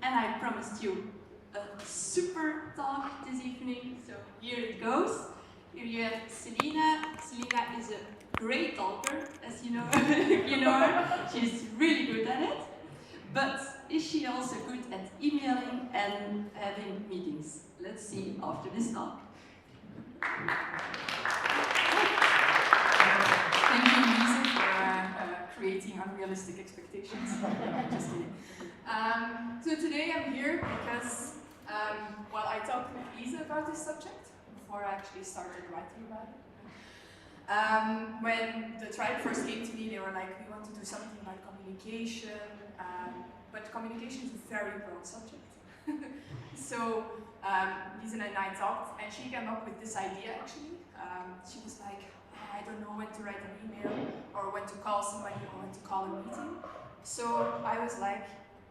and I promised you a super talk this evening, so here it goes. Here you have Selina. Selina is a great talker, as you know. You know her. She's really good at it. But is she also good at emailing and having meetings? Let's see after this talk. Thank you, Lisa, for creating unrealistic expectations. Just kidding. So today I'm here because, well, I talked with Lisa about this subject before I actually started writing about it. When the tribe first came to me, they were like, we want to do something about communication, but communication is a very broad subject. So Lisa and I talked, and she came up with this idea actually. She was like, I don't know when to write an email, or when to call somebody, or when to call a meeting. So I was like,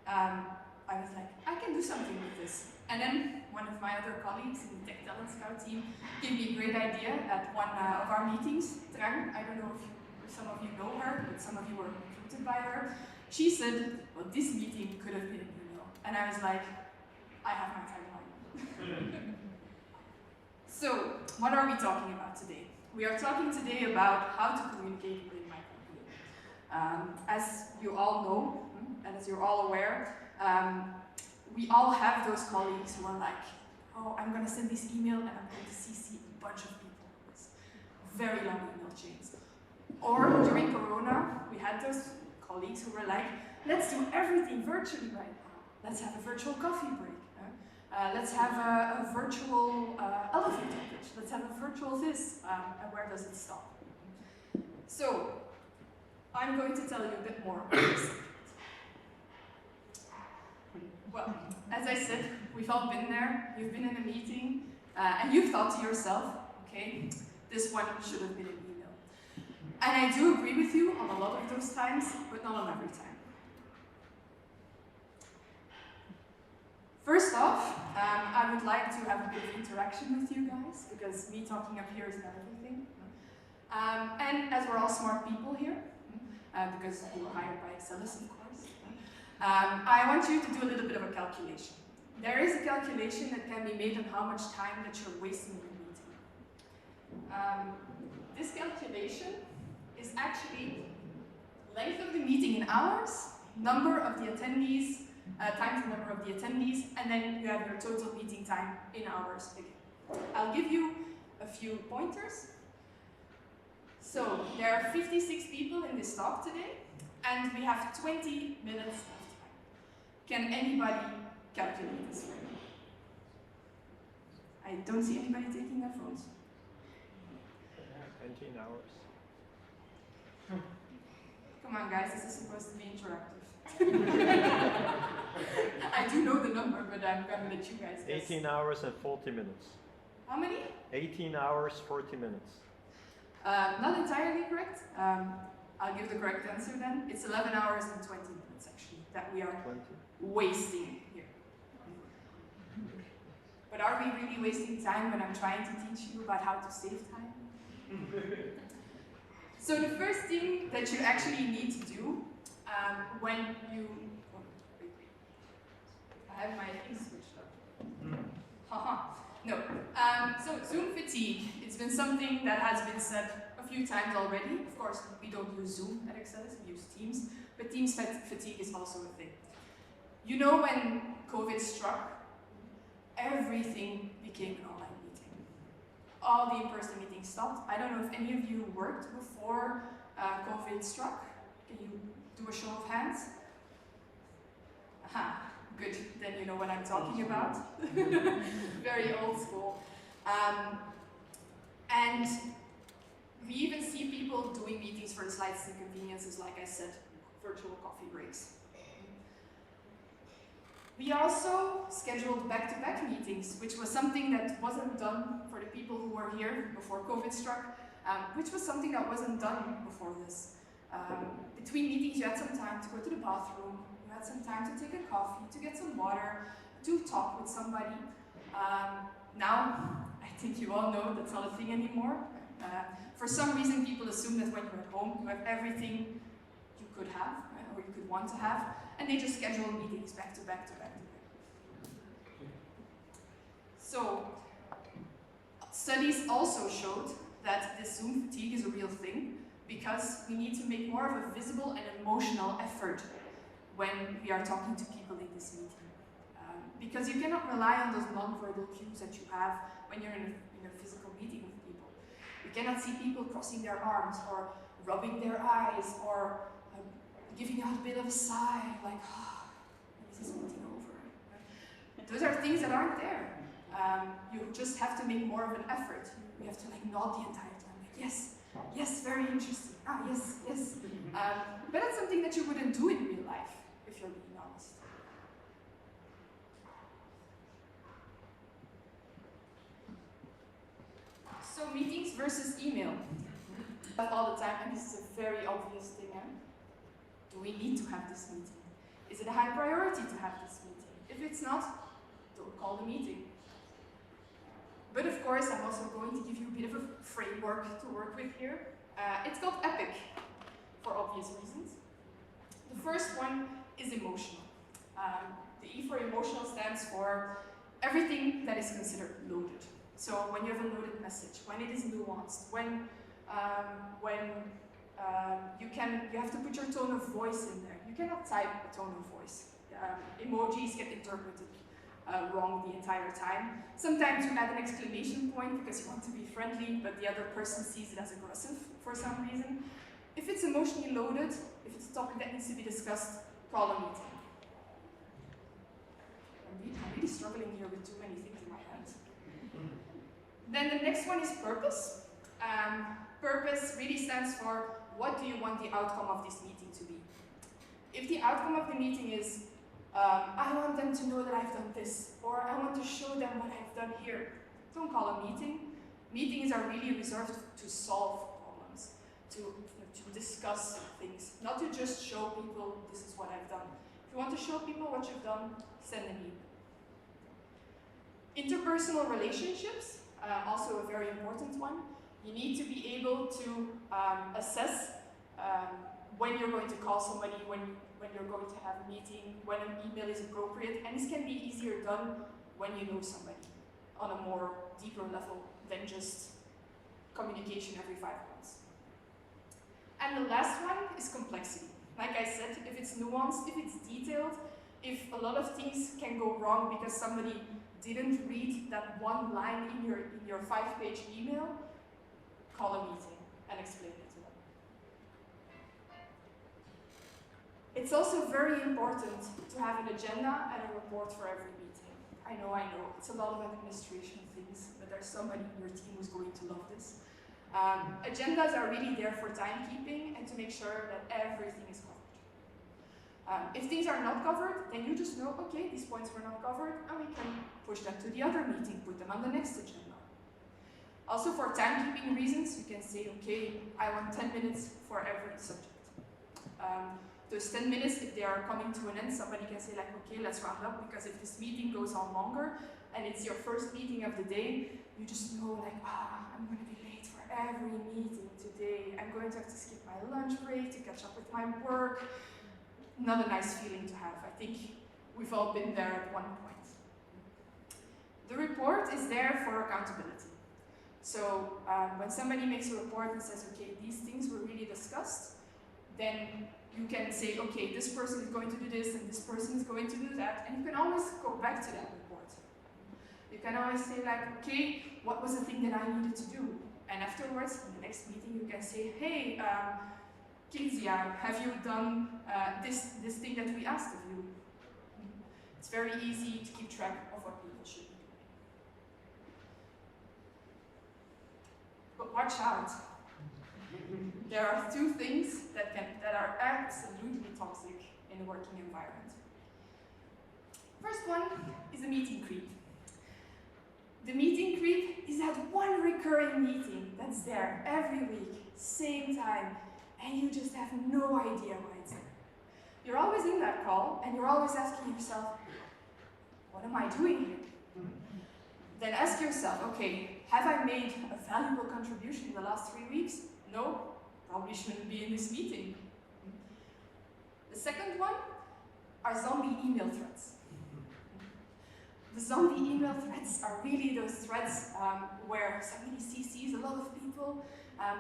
I can do something with this. And then one of my other colleagues in the Tech Talent Scout team gave me a great idea at one of our meetings. Trang, I don't know if some of you know her, but some of you were recruited by her. She said, well, this meeting could have been an email. And I was like, I have my timeline. So, what are we talking about today? We are talking today about how to communicate within my company. As you all know, and as you're all aware, we all have those colleagues who are like, oh, I'm going to send this email and I'm going to CC a bunch of people. It's very long email chains. Or during Corona, we had those colleagues who were like, let's do everything virtually right now. Let's have a virtual coffee break. Let's have a virtual elevator pitch. Let's have a virtual this. And where does it stop? So, I'm going to tell you a bit more about this. Well, as I said, we've all been there. You've been in a meeting, and you've thought to yourself, okay, this one should have been an email. And I do agree with you on a lot of those times, but not on every time. First off, I would like to have a bit of interaction with you guys, because me talking up here is not everything. And as we're all smart people here, because we were hired by Exellys, of course, I want you to do a little bit of a calculation. There is a calculation that can be made on how much time that you're wasting in a meeting. This calculation is actually length of the meeting in hours, number of the attendees, times the number of the attendees, and then you have your total meeting time in hours again. I'll give you a few pointers. So, there are 56 people in this talk today, and we have 20 minutes of time. Can anybody calculate this for me? I don't see anybody taking their phones. 19 hours. Come on guys, this is supposed to be interactive. I do know the number, but I'm going to let you guys guess. 18 hours and 40 minutes. How many? 18 hours, 40 minutes. Not entirely correct. I'll give the correct answer then. It's 11 hours and 20 minutes actually that we are 20. wasting here. But are we really wasting time when I'm trying to teach you about how to save time? So the first thing that you actually need to do when you... Oh, wait. I have my thing switched up. Haha. No. So Zoom fatigue. It's been something that has been said a few times already. Of course, we don't use Zoom at Exellys, we use Teams. But Teams fatigue is also a thing. You know, when COVID struck, everything became an online meeting. All the in-person meetings stopped. I don't know if any of you worked before COVID struck. Can you do a show of hands? Aha, good. Then you know what I'm talking about. Very old school. And we even see people doing meetings for the slightest inconveniences, like I said, virtual coffee breaks. We also scheduled back-to-back meetings, which was something that wasn't done for the people who were here before COVID struck, which was something that wasn't done before this. Between meetings, you had some time to go to the bathroom, you had some time to take a coffee, to get some water, to talk with somebody. Now, I think you all know that's not a thing anymore. For some reason, people assume that when you're at home, you have everything you could have, or you could want to have, and they just schedule meetings back to back to back to back. So, studies also showed that this Zoom fatigue is a real thing because we need to make more of a visible and emotional effort when we are talking to people in this meeting. Because you cannot rely on those non-verbal cues that you have when you're in a physical meeting with people. You cannot see people crossing their arms or rubbing their eyes or giving out a bit of a sigh, like, ah, is this meeting over? Those are things that aren't there. You just have to make more of an effort. You have to like nod the entire time, like, yes, yes, very interesting. Ah, yes, yes. But that's something that you wouldn't do in real life, if you're being honest. So meetings versus email. All the time, and this is a very obvious thing. Do we need to have this meeting? Is it a high priority to have this meeting? If it's not, don't call the meeting. But of course, I'm also going to give you a bit of a framework to work with here. It's called EPIC, for obvious reasons. The first one is emotional. The E for emotional stands for everything that is considered loaded. So when you have a loaded message, when it is nuanced, when you have to put your tone of voice in there. You cannot type a tone of voice. Emojis get interpreted wrong the entire time. Sometimes you add an exclamation point because you want to be friendly, but the other person sees it as aggressive for some reason. If it's emotionally loaded, if it's a topic that needs to be discussed, call a meeting. I'm really struggling here with too many things in my head. Then the next one is purpose. Purpose really stands for what do you want the outcome of this meeting to be. If the outcome of the meeting is, I want them to know that I've done this, or I want to show them what I've done here, don't call a meeting. Meetings are really reserved to solve problems, to discuss things, not to just show people this is what I've done. If you want to show people what you've done, send an email. Interpersonal relationships, also a very important one. You need to be able to assess when you're going to call somebody, when you're going to have a meeting, when an email is appropriate, and this can be easier done when you know somebody on a more deeper level than just communication every 5 months. And the last one is complexity. Like I said, if it's nuanced, if it's detailed, if a lot of things can go wrong because somebody didn't read that one line in your 5-page email, call a meeting and explain it to them. It's also very important to have an agenda and a report for every meeting. I know, it's a lot of administration things, but there's somebody in your team who's going to love this. Agendas are really there for timekeeping and to make sure that everything is covered. If things are not covered, then you just know, okay, these points were not covered, and we can push them to the other meeting, put them on the next agenda. Also for timekeeping reasons, you can say, okay, I want 10 minutes for every subject. Those 10 minutes, if they are coming to an end, somebody can say like, okay, let's round up, because if this meeting goes on longer, and it's your first meeting of the day, you just know like, I'm going to be late for every meeting today. I'm going to have to skip my lunch break to catch up with my work. Not a nice feeling to have. I think we've all been there at one point. The report is there for accountability. So when somebody makes a report and says, okay, these things were really discussed, then you can say, okay, this person is going to do this and this person is going to do that, and you can always go back to that report. You can always say like, okay, what was the thing that I needed to do? And afterwards, in the next meeting, you can say, hey, Kinzia, have you done this thing that we asked of you? It's very easy to keep track of what people should be doing. But watch out. There are 2 things that are absolutely toxic in a working environment. First one is a meeting creep. The meeting creep is that one recurring meeting that's there every week, same time, and you just have no idea why it's there. You're always in that call, and you're always asking yourself, what am I doing here? Then ask yourself, okay, have I made a valuable contribution in the last 3 weeks? No, probably shouldn't be in this meeting. The second one are zombie email threads. The zombie email threads are really those threads where somebody CCs a lot of people,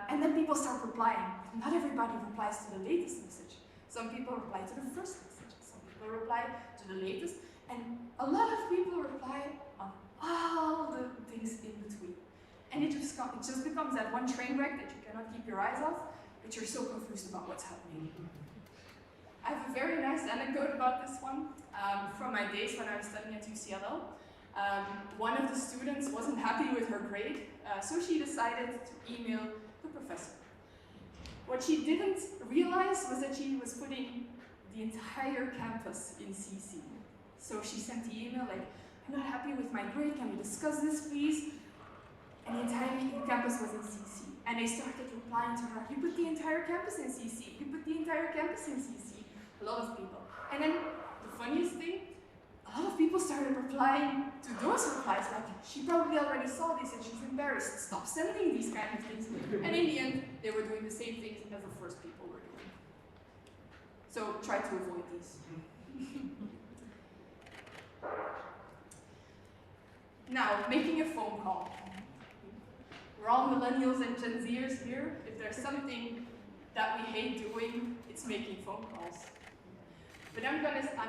and then people start replying. Not everybody replies to the latest message. Some people reply to the first message, some people reply to the latest, and a lot of people reply on all the things in between. And it just becomes that one train wreck that you cannot keep your eyes off, but you're so confused about what's happening. I have a very nice anecdote about this one from my days when I was studying at UCLL. One of the students wasn't happy with her grade, so she decided to email the professor. What she didn't realize was that she was putting the entire campus in CC. So she sent the email like, I'm not happy with my grade, can we discuss this please? And the entire campus was in CC. And they started replying to her, you put the entire campus in CC, you put the entire campus in CC. A lot of people. And then the funniest thing, a lot of people started replying to those replies, like, she probably already saw this and she's embarrassed, stop sending these kind of things. And in the end, they were doing the same things as the first people were doing. So try to avoid these. Now, making a phone call. We're all millennials and Gen Zers here. If there's something that we hate doing, it's making phone calls. But I'm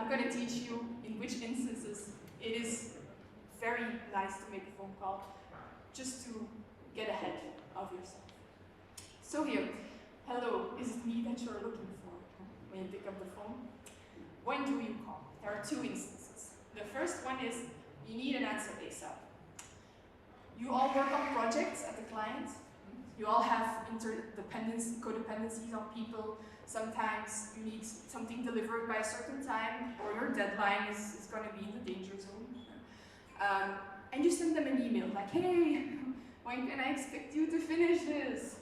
gonna teach you in which instances it is very nice to make a phone call, just to get ahead of yourself. So here, hello, is it me that you're looking for? When you pick up the phone. When do you call? There are two instances. The first one is you need an answer ASAP. You all work on projects at the client. You all have codependencies on people. Sometimes you need something delivered by a certain time, or your deadline is going to be in the danger zone. And you send them an email like, hey, when can I expect you to finish this?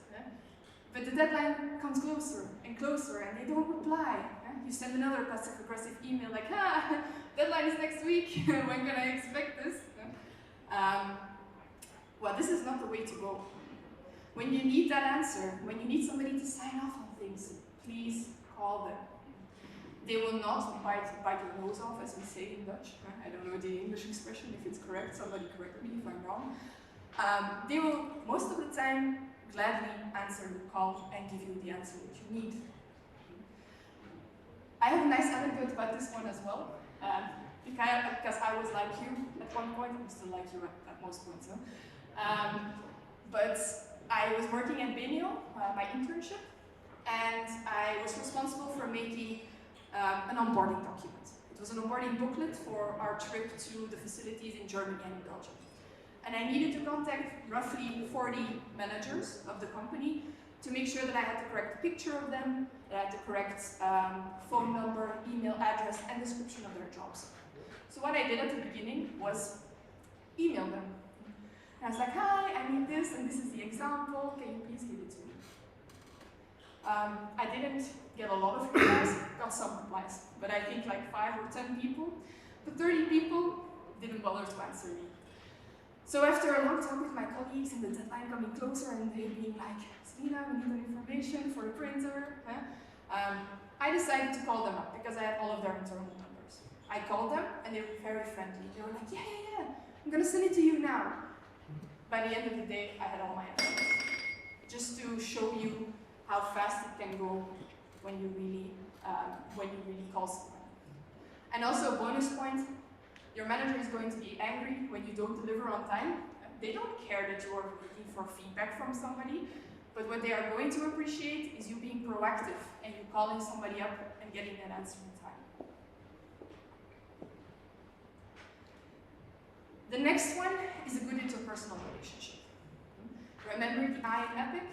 But the deadline comes closer and closer, and they don't reply. You send another passive-aggressive email like, deadline is next week, when can I expect this? Well, this is not the way to go. When you need that answer, when you need somebody to sign off on things, please call them. They will not bite your nose off, as we say in Dutch. I don't know the English expression, if it's correct, somebody correct me if I'm wrong. They will, most of the time, gladly answer the call and give you the answer that you need. I have a nice anecdote about this one as well. Because I was like you at one point, I'm still like you at most points. But I was working at Benio, my internship, and I was responsible for making an onboarding document. It was an onboarding booklet for our trip to the facilities in Germany and in Belgium. And I needed to contact roughly 40 managers of the company to make sure that I had the correct picture of them, that I had the correct phone number, email address, and description of their jobs. So what I did at the beginning was email them. And I was like, hi, I need this, and this is the example, can you please give it to me? I didn't get a lot of replies, got some replies, but I think like 5 or 10 people. The 30 people didn't bother to answer me. So after a long talk with my colleagues and the deadline coming closer and they being like, Selina, we need the information for the printer, I decided to call them up because I had all of their internal numbers. I called them and they were very friendly. They were like, yeah, I'm gonna send it to you now. By the end of the day, I had all my answers. Just to show you how fast it can go when you really call someone. And also, bonus point, your manager is going to be angry when you don't deliver on time. They don't care that you are looking for feedback from somebody, but what they are going to appreciate is you being proactive and you calling somebody up and getting that answer in time. The next one is a good interpersonal relationship. Remember the I in EPIC?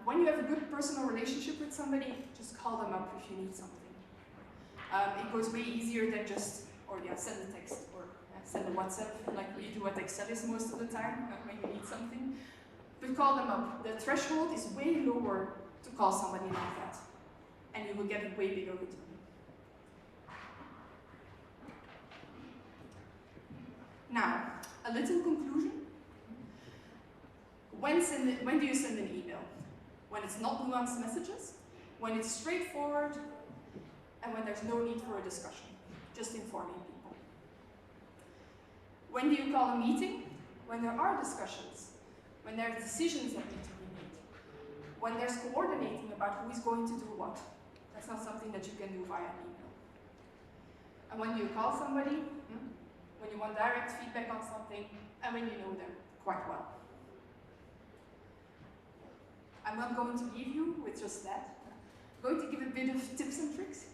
When you have a good personal relationship with somebody, just call them up if you need something. It goes way easier than just, send a text or send a WhatsApp like we do at Exellys most of the time when you need something. But call them up. The threshold is way lower to call somebody like that. And you will get a way bigger return. Now, a little conclusion. When do you send an email? When it's not nuanced messages, when it's straightforward, and when there's no need for a discussion, just informing people. When do you call a meeting? When there are discussions, when there are decisions that need to be made, when there's coordinating about who is going to do what. That's not something that you can do via email. And when do you call somebody? When you want direct feedback on something, and when you know them quite well. I'm not going to leave you with just that. I'm going to give a bit of tips and tricks.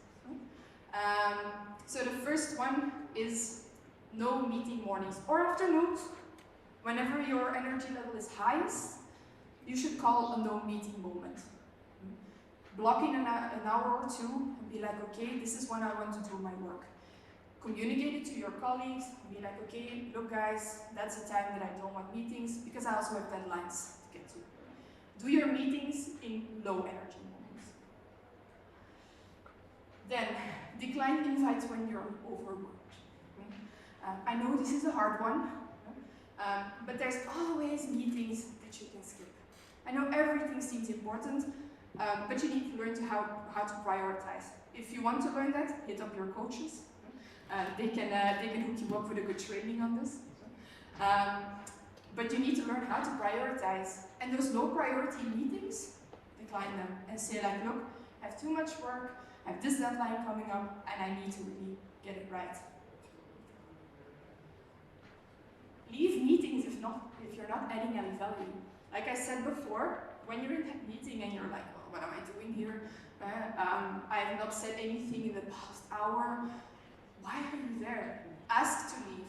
So the first one is no meeting mornings or afternoons. Whenever your energy level is highest, you should call a no meeting moment. Block in an hour or two and be like, okay, this is when I want to do my work. Communicate it to your colleagues, be like, okay, look guys, that's the time that I don't want meetings because I also have deadlines to get to. Do your meetings in low energy moments. Then, decline invites when you're overworked. I know this is a hard one, but there's always meetings that you can skip. I know everything seems important, but you need to learn how to prioritize. If you want to learn that, hit up your coaches. They can hook you up with a good training on this. But you need to learn how to prioritize. And those low priority meetings, decline them and say like, look, I have too much work, I have this deadline coming up, and I need to really get it right. Leave meetings if you're not adding any value. Like I said before, when you're in that meeting and you're like, well, what am I doing here? I have not said anything in the past hour. Why are you there? Ask to leave.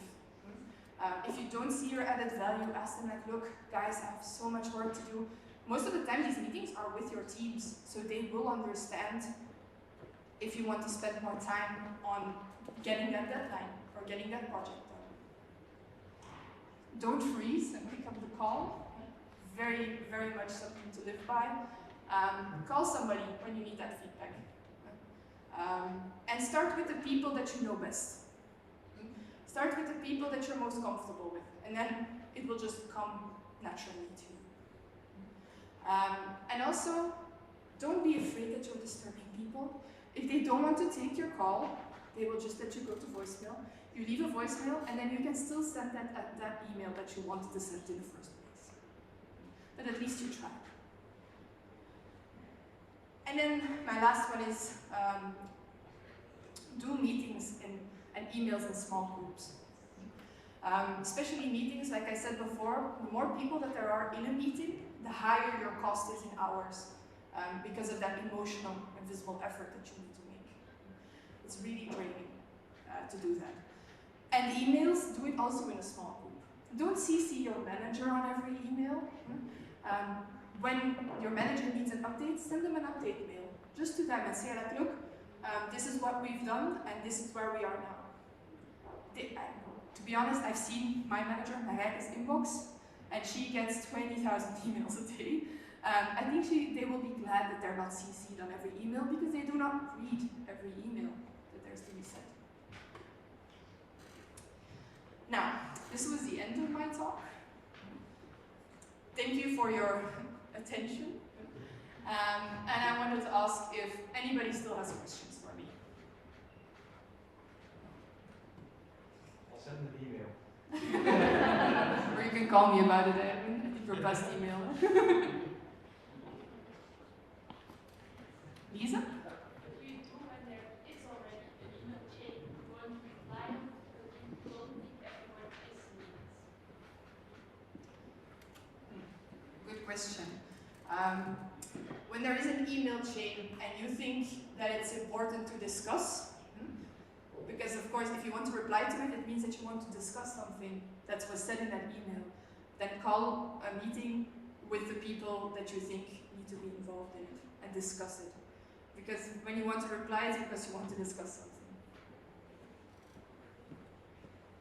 If you don't see your added value, ask them like, look, guys, I have so much work to do. Most of the time these meetings are with your teams, so they will understand if you want to spend more time on getting that deadline or getting that project done. Don't freeze and pick up the call. Very, very much something to live by. Call somebody when you need that feedback. And start with the people that you know best. Start with the people that you're most comfortable with, and then it will just come naturally to you. And also, don't be afraid that you're disturbing people. If they don't want to take your call, they will just let you go to voicemail. You leave a voicemail, and then you can still send that email that you wanted to send in the first place. But at least you try. And then my last one is do meetings and emails in small groups. Especially meetings, like I said before, the more people that there are in a meeting, the higher your cost is in hours because of that emotional and visible effort that you need to make. It's really draining to do that. And emails, do it also in a small group. Don't CC your manager on every email. When your manager needs an update, send them an update mail, just to them and say like, look, this is what we've done and this is where we are now. To be honest, I've seen my manager, Marijke's inbox, and she gets 20,000 emails a day. I think they will be glad that they're not CC'd on every email because they do not read every email that there's to be sent. Now, this was the end of my talk. Thank you for your attention. And I wanted to ask if anybody still has questions for me. I'll send an email. Or you can call me about it, Edwin. I think your best email. Lisa? Good question. When there is an email chain and you think that it's important to discuss, because of course if you want to reply to it, it means that you want to discuss something that was said in that email, then call a meeting with the people that you think need to be involved in it and discuss it. Because when you want to reply, it's because you want to discuss something.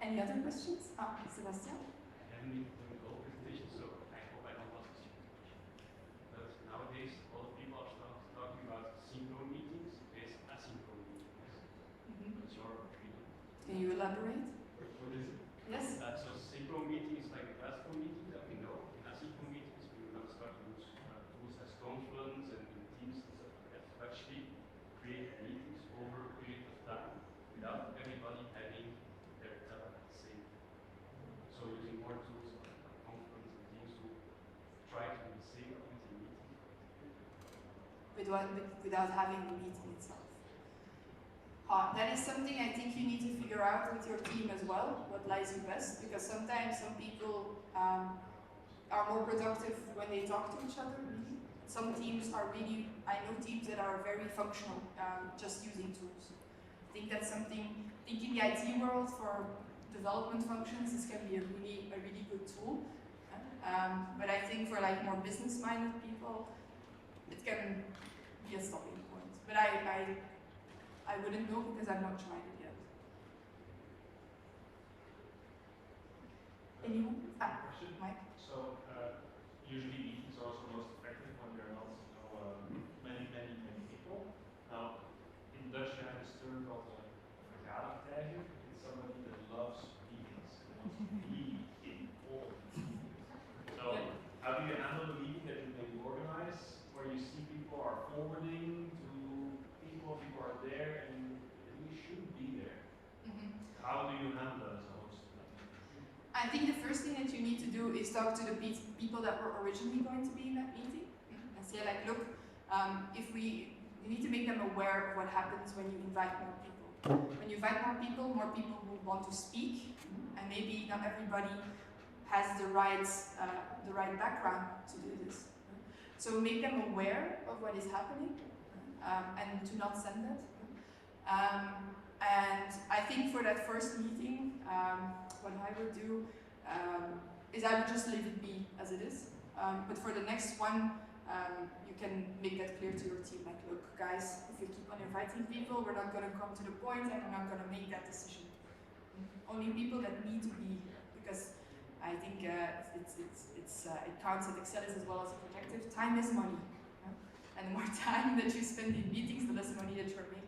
Any other questions? Sebastian? I haven't been doing all presentations, so I hope I don't ask a stupid question. But nowadays, a lot of people are talking about synchronous meetings versus asynchronous meetings. What's your opinion? Can you elaborate? What is it? Yes? So synchronous meetings like the classical meetings that we know. In asynchronous meetings, we will now start to use tools as Confluence and Teams and stuff like that to actually create meetings over a period of time without everybody having their tab at the same time. without having the meeting itself. That is something I think you need to figure out with your team as well, what lies you best, because sometimes some people are more productive when they talk to each other, really. Some teams are really, I know teams that are very functional, just using tools. I think that's something, I think in the IT world for development functions, this can be a really good tool. But I think for like more business-minded people, it can be a stopping point. But I wouldn't know because I've not tried it yet. Anyone? Question? Mike? So, usually meetings are also most effective when there are not many people. Now, in Dutch, you have this term called a vergadertijger. It's somebody that loves meetings and wants to be in all of the meetings. So, how do you handle the meeting that you maybe organize, where you see people are forwarding to people are there, and you should be there? How do you handle that as a host? I think the first thing that you need to do is talk to the people that were originally going to be in that meeting and say like, look, you need to make them aware of what happens when you invite more people. When you invite more people will want to speak, and maybe not everybody has the right background to do this. So make them aware of what is happening, and to not send it. And I think for that first meeting, what I would do is I would just leave it be as it is. But for the next one, you can make that clear to your team, like, look, guys, if you keep on inviting people, we're not going to come to the point, and we're not going to make that decision. Only people that need to be, because I think it counts at Exellys as well as a protective. Time is money, and the more time that you spend in meetings, the less money that you're making.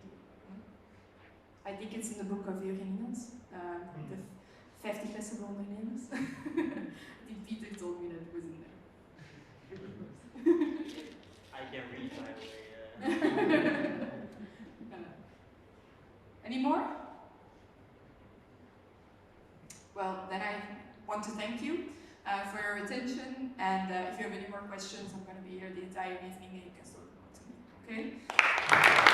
I think it's in the book of Eugenines, the 50 beste ondernemers. I think Peter told me that it was in there. I can read, by the way. Any more? Then I want to thank you for your attention, and if you have any more questions, I'm going to be here the entire evening and you can still talk to me, okay?